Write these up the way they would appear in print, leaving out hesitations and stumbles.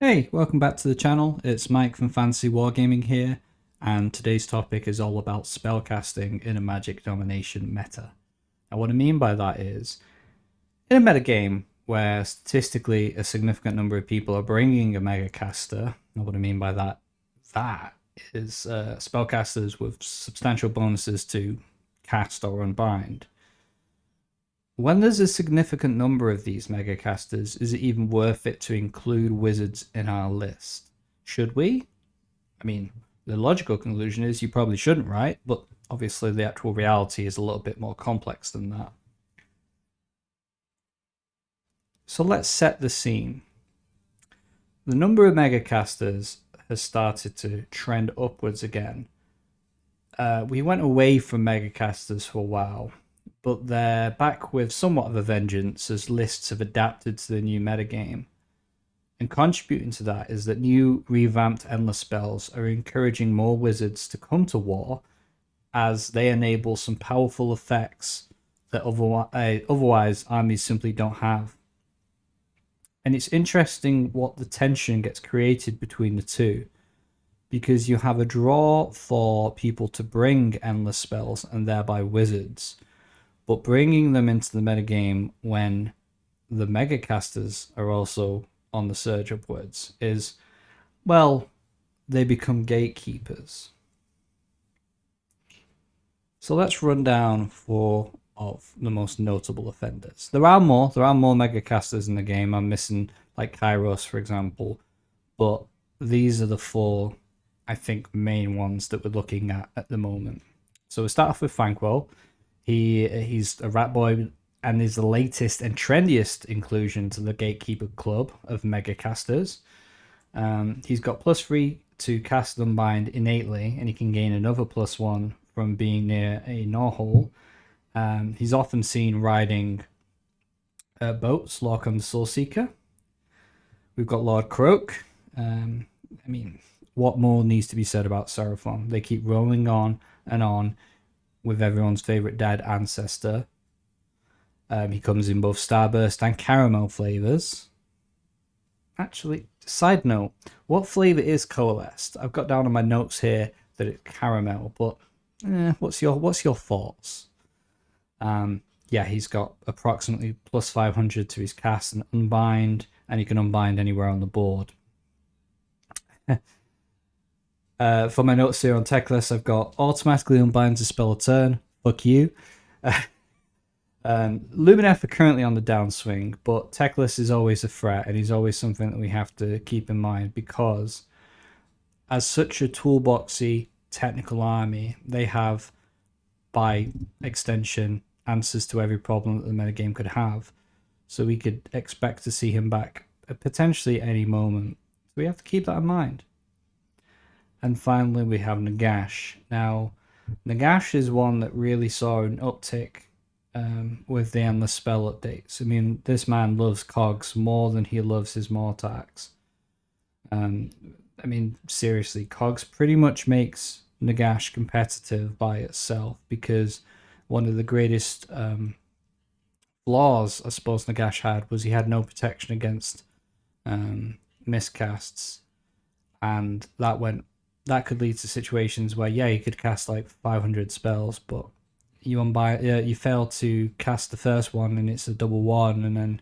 Hey, welcome back to the channel. It's Mike from Fantasy Wargaming here, and today's topic is all about spellcasting in a Magic Domination meta. And what I mean by that is, in a meta game where statistically a significant number of people are bringing a mega caster, and what I mean by that is spellcasters with substantial bonuses to cast or unbind. When there's a significant number of these mega casters, is it even worth it to include wizards in our list? Should we? I mean, the logical conclusion is you probably shouldn't, right? But obviously the actual reality is a little bit more complex than that. So let's set the scene. The number of mega casters has started to trend upwards again. We went away from mega casters for a while, but they're back with somewhat of a vengeance as lists have adapted to the new metagame. And contributing to that is that new revamped endless spells are encouraging more wizards to come to war, as they enable some powerful effects that otherwise armies simply don't have. And it's interesting what the tension gets created between the two, because you have a draw for people to bring endless spells and thereby wizards, but bringing them into the metagame when the mega casters are also on the surge upwards is, well, they become gatekeepers. So let's run down 4 of the most notable offenders. There are more mega casters in the game. I'm missing like Kairos, for example, but these are the 4, I think, main ones that we're looking at the moment. So we start off with Frankwell. He's a rat boy and is the latest and trendiest inclusion to the Gatekeeper Club of mega casters. He's got +3 to cast Unbind innately, and he can gain another +1 from being near a Gnawhole. He's often seen riding boats, Lorkham the Soulseeker. We've got Lord Croak. I mean, what more needs to be said about Seraphon? They keep rolling on and on with everyone's favorite dead ancestor. He comes in both Starburst and Caramel flavors. Actually, side note, what flavor is Coalesced? I've got down on my notes here that it's Caramel, but what's your thoughts? Yeah, he's got approximately +500 to his cast and unbind, and he can unbind anywhere on the board. For my notes here on Teclis, I've got automatically unbinds a spell a turn. Fuck you. Lumineth are currently on the downswing, but Teclis is always a threat, and he's always something that we have to keep in mind, because as such a toolboxy technical army, they have, by extension, answers to every problem that the metagame could have. So we could expect to see him back at potentially any moment. So we have to keep that in mind. And finally, we have Nagash. Now, Nagash is one that really saw an uptick with the endless spell updates. I mean, this man loves cogs more than he loves his Mortax. I mean, seriously, cogs pretty much makes Nagash competitive by itself, because one of the greatest flaws I suppose Nagash had was he had no protection against miscasts, and that could lead to situations where, yeah, you could cast like 500 spells, but you fail to cast the first one and it's a double one, and then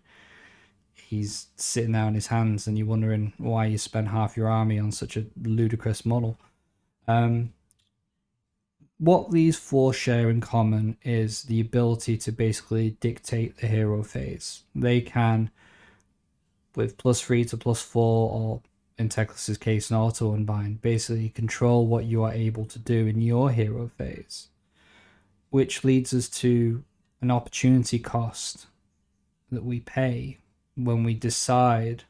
he's sitting there on his hands and you're wondering why you spent half your army on such a ludicrous model. What these 4 share in common is the ability to basically dictate the hero phase. They can, with +3 to +4, or in Teclis's case, an auto unbind, basically control what you are able to do in your hero phase, which leads us to an opportunity cost that we pay when we decide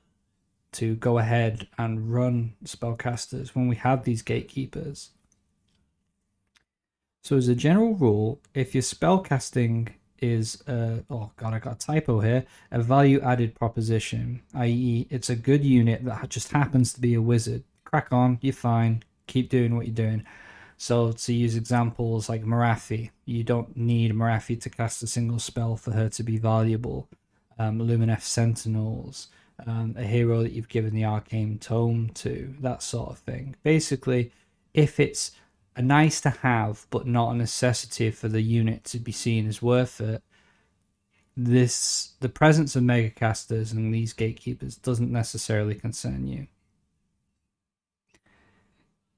to go ahead and run spellcasters when we have these gatekeepers. So as a general rule, if your spellcasting is oh god, I got a typo here, a value added proposition, i.e. it's a good unit that just happens to be a wizard, crack on, you're fine, keep doing what you're doing. So to use examples like Marathi, you don't need Marathi to cast a single spell for her to be valuable. Lumineth Sentinels, a hero that you've given the arcane tome to, that sort of thing. Basically, if it's a nice to have but not a necessity for the unit to be seen as worth it, the presence of megacasters and these gatekeepers doesn't necessarily concern you.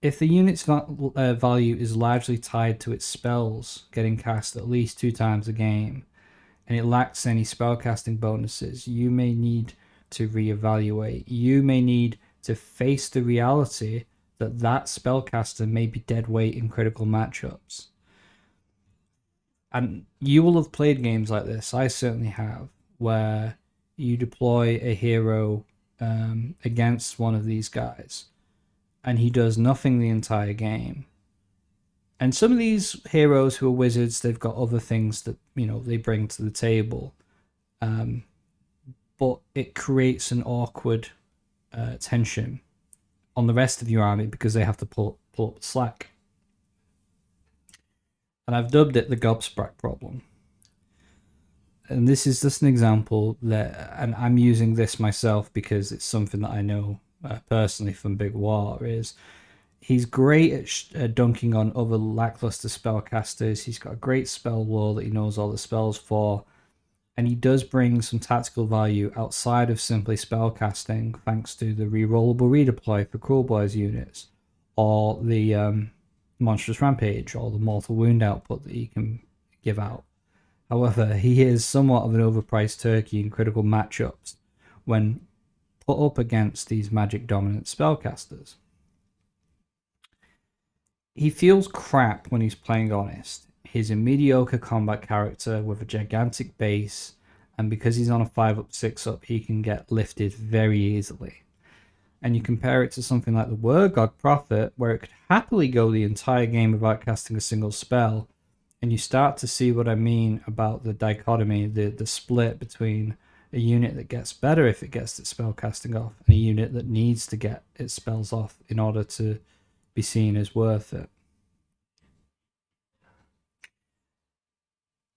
If the unit's value is largely tied to its spells getting cast at least 2 times a game, and it lacks any spellcasting bonuses, you may need to reevaluate. You may need to face the reality that that spellcaster may be dead weight in critical matchups. And you will have played games like this, I certainly have, where you deploy a hero against one of these guys, and he does nothing the entire game. And some of these heroes who are wizards, they've got other things that, you know, they bring to the table. But it creates an awkward tension on the rest of your army because they have to pull up the slack. And I've dubbed it the Gobspite Problem. And this is just an example that, and I'm using this myself because it's something that I know personally from Big War, is he's great at dunking on other lackluster spellcasters. He's got a great spell lore that he knows all the spells for. And he does bring some tactical value outside of simply spellcasting, thanks to the rerollable redeploy for Cruel Boys units, or the Monstrous Rampage, or the Mortal Wound output that he can give out. However, he is somewhat of an overpriced turkey in critical matchups when put up against these magic dominant spellcasters. He feels crap when he's playing honest. He's a mediocre combat character with a gigantic base, and because he's on a 5-up, 6-up, he can get lifted very easily. And you compare it to something like the Word God Prophet, where it could happily go the entire game without casting a single spell, and you start to see what I mean about the dichotomy, the split between a unit that gets better if it gets its spell casting off, and a unit that needs to get its spells off in order to be seen as worth it.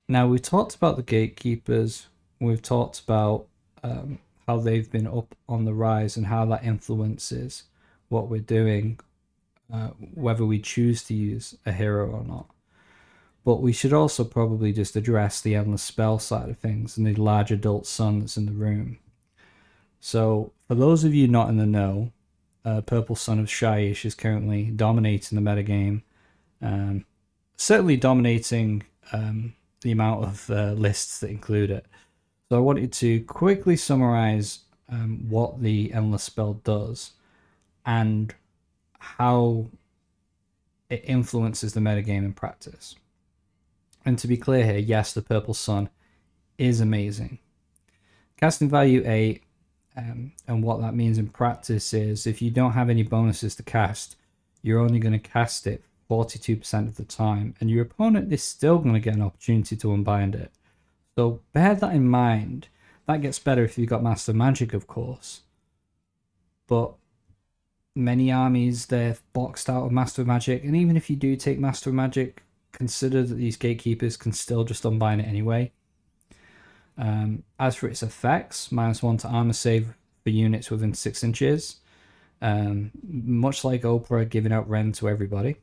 Now, we've talked about the gatekeepers, we've talked about how they've been up on the rise and how that influences what we're doing, whether we choose to use a hero or not. But we should also probably just address the endless spell side of things and the large adult son that's in the room. So, for those of you not in the know, Purple Son of Shyish is currently dominating the metagame, certainly dominating the amount of lists that include it. So I wanted to quickly summarize what the endless spell does and how it influences the metagame in practice. And to be clear here, yes, the Purple Sun is amazing. Casting value 8, and what that means in practice is if you don't have any bonuses to cast, you're only going to cast it 42% of the time, and your opponent is still going to get an opportunity to unbind it. So bear that in mind. That gets better if you've got Master Magic, of course. But many armies, they're boxed out of Master Magic, and even if you do take Master Magic, consider that these gatekeepers can still just unbind it anyway. As for its effects, -1 to armor save for units within 6 inches. Much like Oprah giving out Ren to everybody.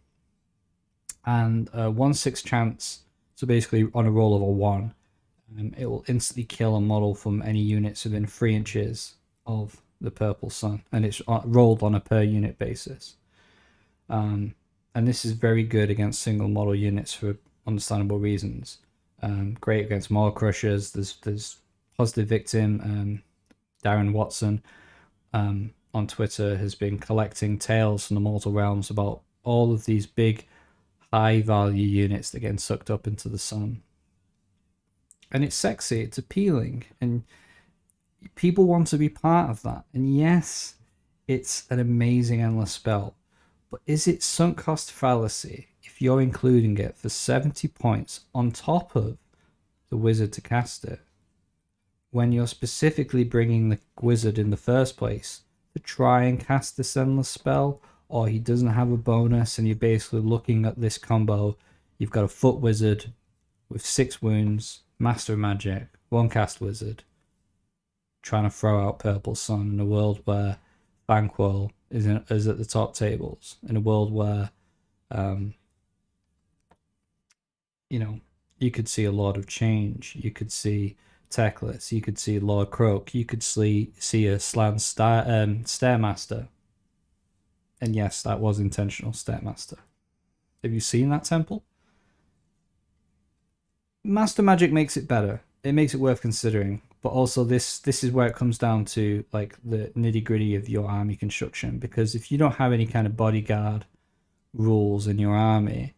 And 1/6 chance, so basically on a roll of a 1, it will instantly kill a model from any units within 3 inches of the Purple Sun, and it's rolled on a per unit basis. And this is very good against single model units for understandable reasons. Great against Maw Crushers. There's Positive Victim, Darren Watson on Twitter has been collecting tales from the Mortal Realms about all of these big high value units that get sucked up into the sun. And it's sexy, it's appealing, and people want to be part of that. And yes, it's an amazing endless spell, but is it sunk cost fallacy if you're including it for 70 points on top of the wizard to cast it, when you're specifically bringing the wizard in the first place to try and cast this endless spell, or he doesn't have a bonus, and you're basically looking at this combo? You've got a foot wizard with 6 wounds, Master Magic, 1 cast wizard. trying to throw out Purple Sun in a world where Banquo is at the top tables, in a world where you know, you could see a Lord of Change, you could see Teclis, you could see Lord Croak, you could see a Stairmaster. And yes, that was intentional, Stairmaster. Have you seen that temple? Master Magic makes it better. It makes it worth considering. But also this is where it comes down to like the nitty-gritty of your army construction, because if you don't have any kind of bodyguard rules in your army,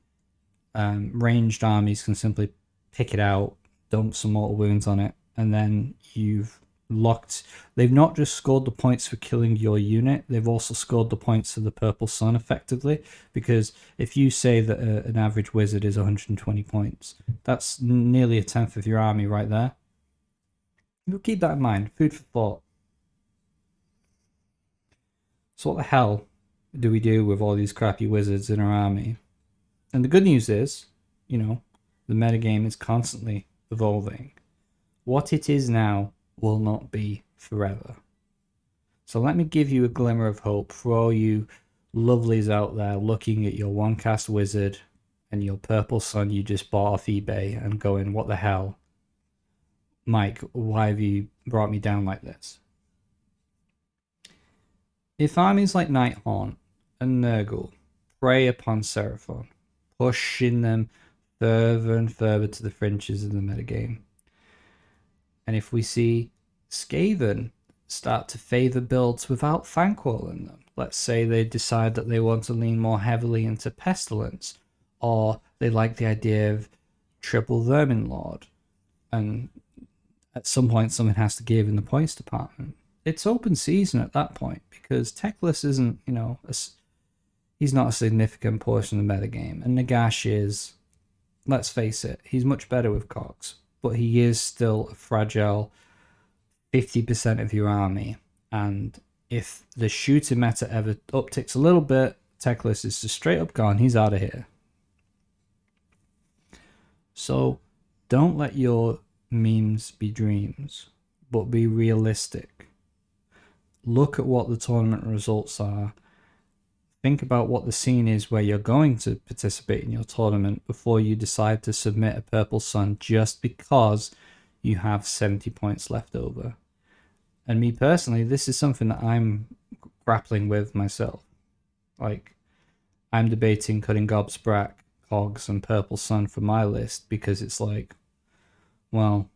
ranged armies can simply pick it out, dump some mortal wounds on it, and then you've locked. They've not just scored the points for killing your unit, they've also scored the points for the Purple Sun effectively, because if you say that an average wizard is 120 points, that's nearly a tenth of your army right there. You'll keep that in mind. Food for thought. So what the hell do we do with all these crappy wizards in our army? And the good news is, you know, the metagame is constantly evolving. What it is now will not be forever. So let me give you a glimmer of hope for all you lovelies out there looking at your one cast wizard and your Purple Sun you just bought off eBay and going, what the hell? Mike, why have you brought me down like this? If armies like Nighthaunt and Nurgle prey upon Seraphon, pushing them further and further to the fringes of the metagame, and if we see Skaven start to favour builds without Thanquol in them, let's say they decide that they want to lean more heavily into Pestilence, or they like the idea of triple Vermin Lord, and at some point something has to give in the points department. It's open season at that point, because Teclis isn't, you know, he's not a significant portion of the metagame, and Nagash is, let's face it, he's much better with Cogs, but he is still a fragile 50% of your army, and if the shooting meta ever upticks a little bit, Teclis is just straight up gone, he's out of here. So don't let your memes be dreams, but be realistic. Look at what the tournament results are. Think about what the scene is where you're going to participate in your tournament before you decide to submit a Purple Sun just because you have 70 points left over. And me personally, this is something that I'm grappling with myself. Like, I'm debating cutting Gobspite, Cogs, and Purple Sun from my list because it's like, well,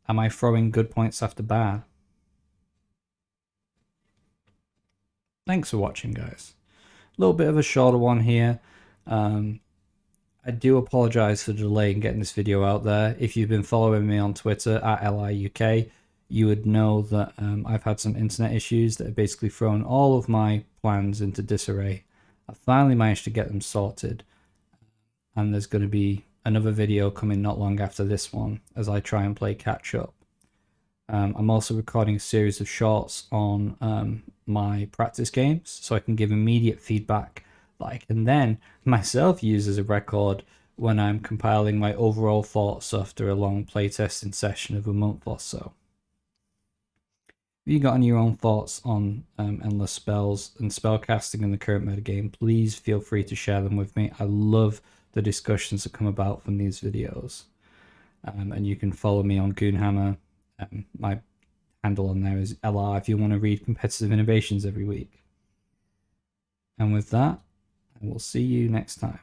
am I throwing good points after bad? Thanks for watching, guys. A little bit of a shorter one here. I do apologize for the delay in getting this video out there. If you've been following me on Twitter at LIUK, you would know that I've had some internet issues that have basically thrown all of my plans into disarray. I finally managed to get them sorted, and there's going to be another video coming not long after this one as I try and play catch up. I'm also recording a series of shorts on my practice games, so I can give immediate feedback that I can then myself use as a record when I'm compiling my overall thoughts after a long playtesting session of a month or so. If you got any your own thoughts on endless spells and spellcasting in the current metagame, please feel free to share them with me. I love the discussions that come about from these videos. And you can follow me on Goonhammer. My handle on there is LR if you want to read competitive innovations every week. And with that, I will see you next time.